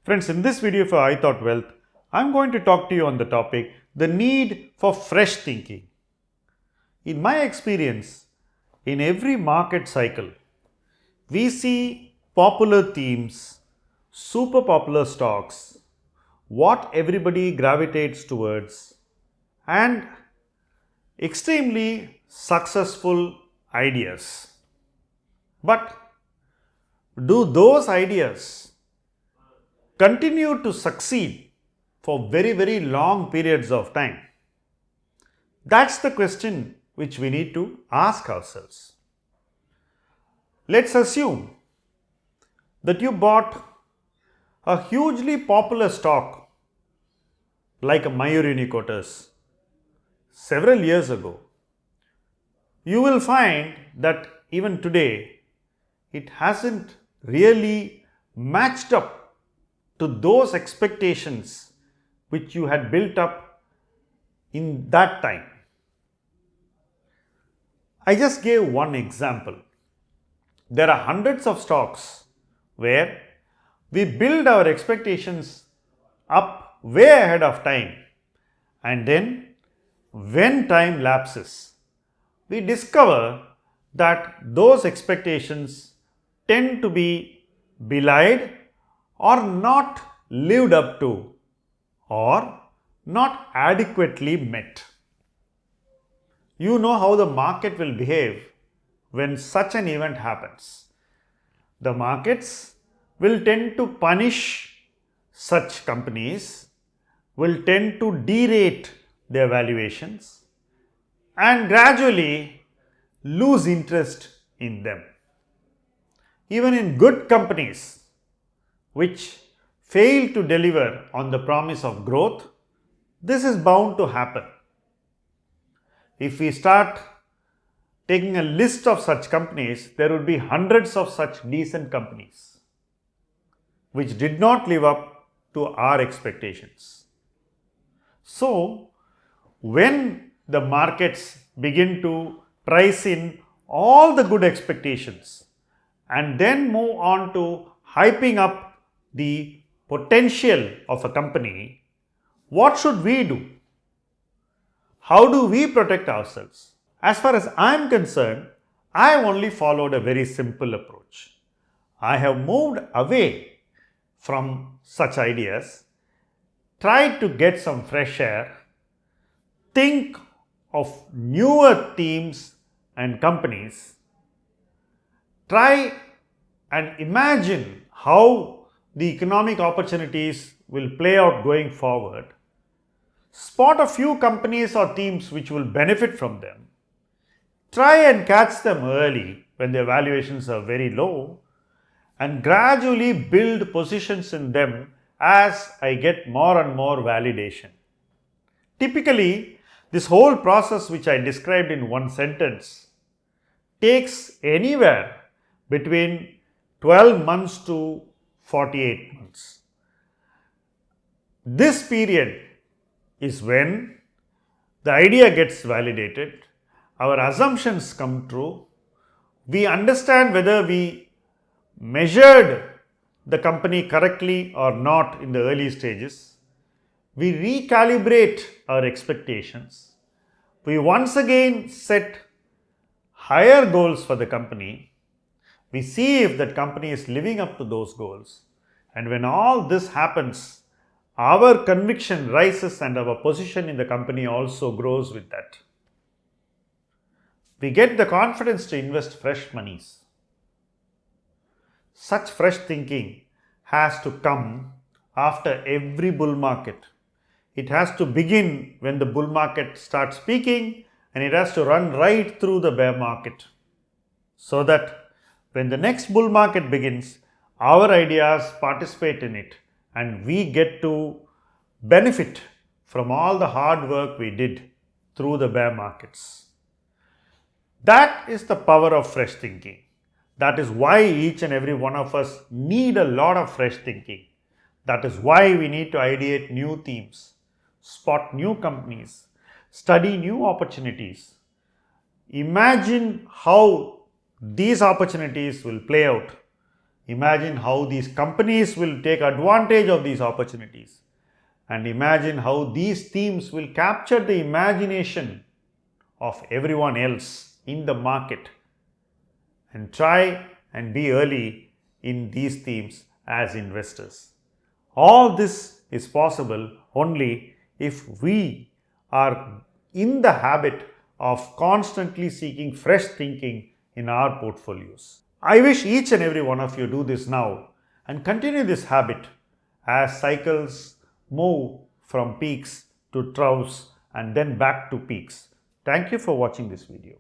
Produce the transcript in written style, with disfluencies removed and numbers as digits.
Friends, in this video for I Thought Wealth, I'm going to talk to you on the topic, the need for fresh thinking. In my experience, in every market cycle, we see popular themes, super popular stocks, what everybody gravitates towards, and extremely successful ideas. But do those ideas continue to succeed for very long periods of time? That's the question which we need to ask ourselves. Let's assume that you bought a hugely popular stock like a Mayur Uniquoters several years ago. You will find that even today it hasn't really matched up to those expectations which you had built up in that time. I just gave one example. There are hundreds of stocks where we build our expectations up way ahead of time, and then when time lapses, we discover that those expectations tend to be belied or not lived up to or not adequately met. You know how the market will behave when such an event happens. The markets will tend to punish such companies, will tend to derate their valuations and gradually lose interest in them. Even in good companies which fail to deliver on the promise of growth, this is bound to happen. If we start taking a list of such companies, there would be hundreds of such decent companies which did not live up to our expectations. So, when the markets begin to price in all the good expectations and then move on to hyping up the potential of a company, what should we do? How do we protect ourselves? As far as I am concerned, I have only followed a very simple approach. I have moved away from such ideas, tried to get some fresh air, think of newer themes and companies, try and imagine how the economic opportunities will play out going forward, spot a few companies or themes which will benefit from them, try and catch them early when their valuations are very low, and gradually build positions in them as I get more and more validation. Typically, this whole process which I described in one sentence takes anywhere between 12 months to 48 months. This period is when the idea gets validated, our assumptions come true, we understand whether we measured the company correctly or not in the early stages, we recalibrate our expectations, we once again set higher goals for the company, we see if that company is living up to those goals, and when all this happens, our conviction rises and our position in the company also grows with that. We get the confidence to invest fresh monies. Such fresh thinking has to come after every bull market. It has to begin when the bull market starts peaking, and it has to run right through the bear market, so that when the next bull market begins, our ideas participate in it and we get to benefit from all the hard work we did through the bear markets. That is the power of fresh thinking. That is why each and every one of us need a lot of fresh thinking. That is why we need to ideate new themes, spot new companies, study new opportunities, imagine how these opportunities will play out Imagine how these companies will take advantage of these opportunities. And imagine how these themes will capture the imagination of everyone else in the market. And try and be early in these themes as investors. All this is possible only if we are in the habit of constantly seeking fresh thinking in our portfolios. I wish each and every one of you do this now and continue this habit as cycles move from peaks to troughs and then back to peaks. Thank you for watching this video.